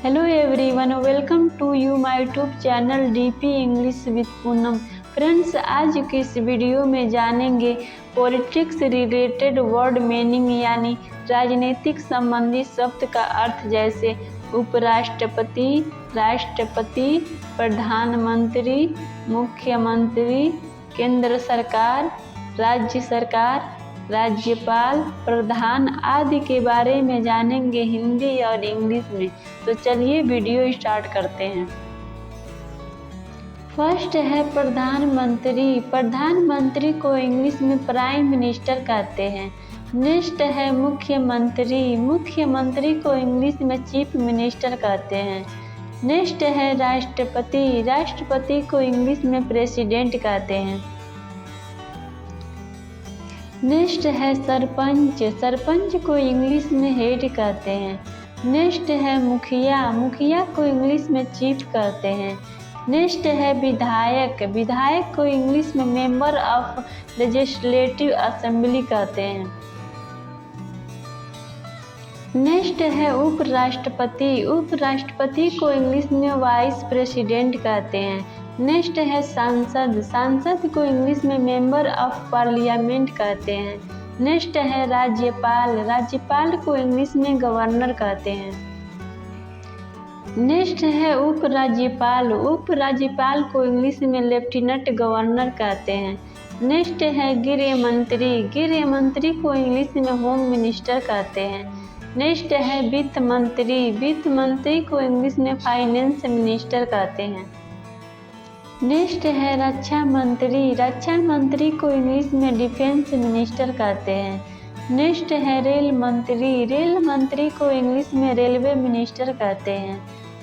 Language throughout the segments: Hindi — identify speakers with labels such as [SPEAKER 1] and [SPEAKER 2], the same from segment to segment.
[SPEAKER 1] Hello everyone, welcome to you my YouTube channel DP English with Poonam. Friends, आज के इस वीडियो में जानेंगे पॉलिटिक्स रिलेटेड वर्ड मीनिंग यानी राजनीतिक संबंधी शब्द का अर्थ, जैसे उपराष्ट्रपति, राष्ट्रपति, प्रधानमंत्री, मुख्यमंत्री, केंद्र सरकार, राज्य सरकार, राज्यपाल, प्रधान आदि के बारे में जानेंगे हिंदी और इंग्लिश में। तो चलिए वीडियो स्टार्ट करते हैं। फर्स्ट है प्रधानमंत्री। प्रधानमंत्री को इंग्लिश में प्राइम मिनिस्टर कहते हैं। नेक्स्ट है मुख्यमंत्री। मुख्यमंत्री को इंग्लिश में चीफ मिनिस्टर कहते हैं। नेक्स्ट है राष्ट्रपति। राष्ट्रपति को इंग्लिश में प्रेसिडेंट कहते हैं। नेक्स्ट है सरपंच। सरपंच को इंग्लिश में हेड कहते हैं। नेक्स्ट है मुखिया। मुखिया को इंग्लिश में चीफ कहते हैं। नेक्स्ट है विधायक। विधायक को इंग्लिश में मेंबर ऑफ लेजिस्लेटिव असेंबली कहते हैं। नेक्स्ट है उपराष्ट्रपति। उपराष्ट्रपति को इंग्लिश में वाइस प्रेसिडेंट कहते हैं। नेक्स्ट है सांसद। सांसद को इंग्लिश में मेंबर ऑफ पार्लियामेंट कहते हैं। नेक्स्ट है राज्यपाल। राज्यपाल को इंग्लिश में गवर्नर कहते हैं। नेक्स्ट है उपराज्यपाल। उपराज्यपाल को इंग्लिश में लेफ्टिनेंट गवर्नर कहते हैं। नेक्स्ट है गृह मंत्री। गृह मंत्री को इंग्लिश में होम मिनिस्टर कहते हैं। नेक्स्ट है वित्त मंत्री। वित्त मंत्री को इंग्लिश में फाइनेंस मिनिस्टर कहते हैं। नेक्स्ट है रक्षा मंत्री। रक्षा मंत्री को इंग्लिश में डिफेंस मिनिस्टर कहते हैं। नेक्स्ट है रेल मंत्री। रेल मंत्री को इंग्लिश में रेलवे मिनिस्टर कहते हैं।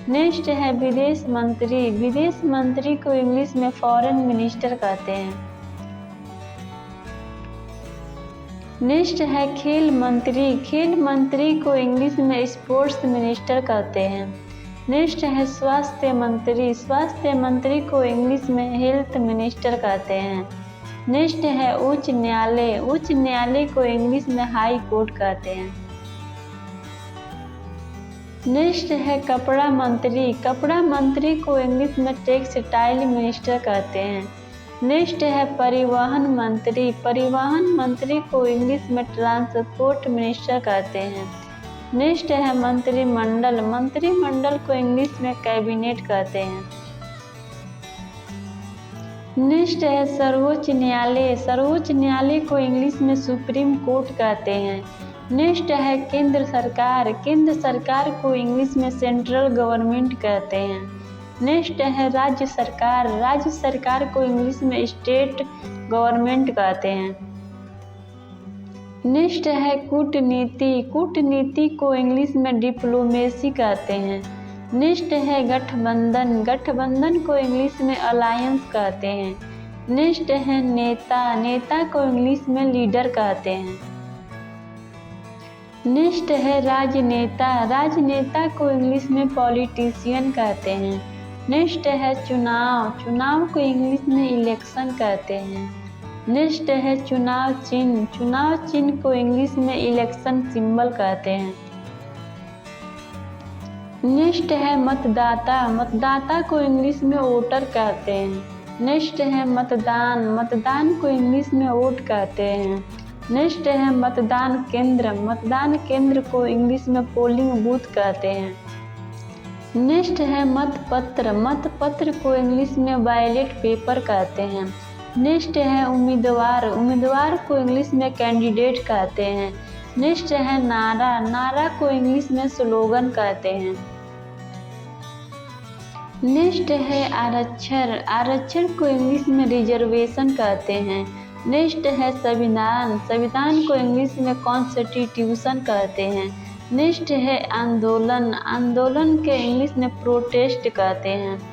[SPEAKER 1] नेक्स्ट है विदेश मंत्री। विदेश मंत्री को इंग्लिश में फॉरेन मिनिस्टर कहते हैं। नेक्स्ट है खेल मंत्री। खेल मंत्री को इंग्लिश में स्पोर्ट्स मिनिस्टर कहते हैं। नेक्स्ट है स्वास्थ्य मंत्री। स्वास्थ्य मंत्री को इंग्लिश में हेल्थ मिनिस्टर कहते हैं। नेक्स्ट है उच्च न्यायालय। उच्च न्यायालय को इंग्लिश में हाई कोर्ट कहते हैं। नेक्स्ट है कपड़ा मंत्री। कपड़ा मंत्री को इंग्लिश में टेक्सटाइल मिनिस्टर कहते हैं। नेक्स्ट है परिवहन मंत्री। परिवहन मंत्री को इंग्लिश में ट्रांसपोर्ट मिनिस्टर कहते हैं। नेक्स्ट है मंत्रिमंडल। मंत्रिमंडल को इंग्लिश में कैबिनेट कहते हैं। नेक्स्ट है सर्वोच्च न्यायालय। सर्वोच्च न्यायालय को इंग्लिश में सुप्रीम कोर्ट कहते हैं। नेक्स्ट है केंद्र सरकार। केंद्र सरकार को इंग्लिश में सेंट्रल गवर्नमेंट कहते हैं। नेक्स्ट है राज्य सरकार। राज्य सरकार को इंग्लिश में स्टेट गवर्नमेंट कहते हैं। नेक्स्ट है कूटनीति। कूटनीति को इंग्लिश में डिप्लोमेसी कहते हैं। नेक्स्ट है गठबंधन। गठबंधन को इंग्लिश में अलायंस कहते हैं। नेक्स्ट है नेता। नेता को इंग्लिश में लीडर कहते हैं। नेक्स्ट है राजनेता। राजनेता को इंग्लिश में पॉलिटिशियन कहते हैं। नेक्स्ट है चुनाव। चुनाव को इंग्लिश में इलेक्शन कहते हैं। नेक्स्ट है चुनाव चिन्ह। चुनाव चिन्ह को इंग्लिश में इलेक्शन सिंबल कहते हैं। नेक्स्ट है मतदाता। मतदाता को इंग्लिश में वोटर कहते हैं। नेक्स्ट है मतदान। मतदान को इंग्लिश में वोट कहते हैं। नेक्स्ट है मतदान केंद्र। मतदान केंद्र को इंग्लिश में पोलिंग बूथ कहते हैं। नेक्स्ट है मतपत्र। मतपत्र को इंग्लिश में बैलेट पेपर कहते हैं। नेक्स्ट है उम्मीदवार। उम्मीदवार को इंग्लिश में कैंडिडेट कहते हैं। नेक्स्ट है नारा। नारा को इंग्लिश में स्लोगन कहते हैं। नेक्स्ट है आरक्षण। आरक्षण को इंग्लिश में रिजर्वेशन कहते हैं। नेक्स्ट है संविधान। संविधान को इंग्लिश में कॉन्स्टिट्यूशन कहते हैं। नेक्स्ट है आंदोलन। आंदोलन के इंग्लिश में प्रोटेस्ट कहते हैं।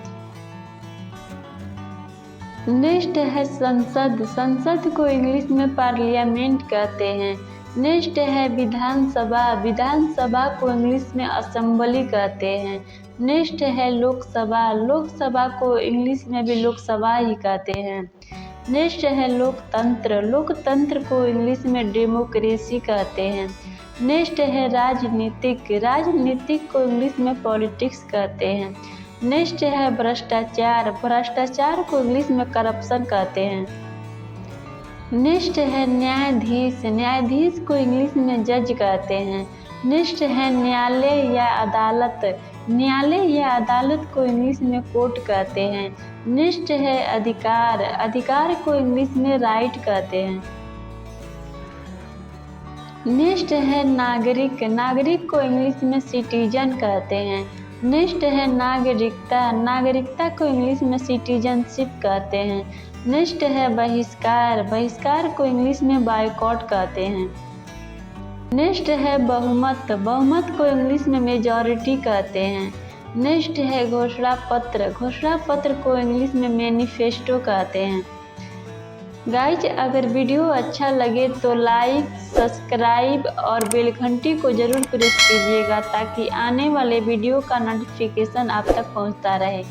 [SPEAKER 1] नेक्स्ट है संसद। संसद को इंग्लिश में पार्लियामेंट कहते हैं। नेक्स्ट है विधानसभा। विधानसभा को इंग्लिश में असेंबली कहते हैं। नेक्स्ट है लोकसभा। लोकसभा को इंग्लिश में भी लोकसभा ही कहते हैं। नेक्स्ट है लोकतंत्र। लोकतंत्र को इंग्लिश में डेमोक्रेसी कहते हैं। नेक्स्ट है राजनीतिक, राजनीतिक को इंग्लिश में पॉलिटिक्स कहते हैं। नेक्स्ट है भ्रष्टाचार, भ्रष्टाचार को इंग्लिश में करप्शन कहते हैं। नेक्स्ट है न्यायाधीश, न्यायाधीश को इंग्लिश में जज कहते हैं। नेक्स्ट है न्यायालय या अदालत, न्यायालय या अदालत को इंग्लिश में कोर्ट कहते हैं। नेक्स्ट है अधिकार, अधिकार को इंग्लिश में राइट कहते हैं। नेक्स्ट है नागरिक, नागरिक को इंग्लिश में सिटीजन कहते हैं। नेक्स्ट है नागरिकता, नागरिकता को इंग्लिश में सिटीजनशिप कहते हैं। नेक्स्ट है बहिष्कार, बहिष्कार को इंग्लिश में बायकॉट कहते हैं। नेक्स्ट है बहुमत, बहुमत को इंग्लिश में मेजॉरिटी कहते हैं। नेक्स्ट है घोषणा पत्र, घोषणा पत्र को इंग्लिश में मैनिफेस्टो कहते हैं। गाइज, अगर वीडियो अच्छा लगे तो लाइक, सब्सक्राइब और बेल घंटी को ज़रूर प्रेस कीजिएगा ताकि आने वाले वीडियो का नोटिफिकेशन आप तक पहुंचता रहे।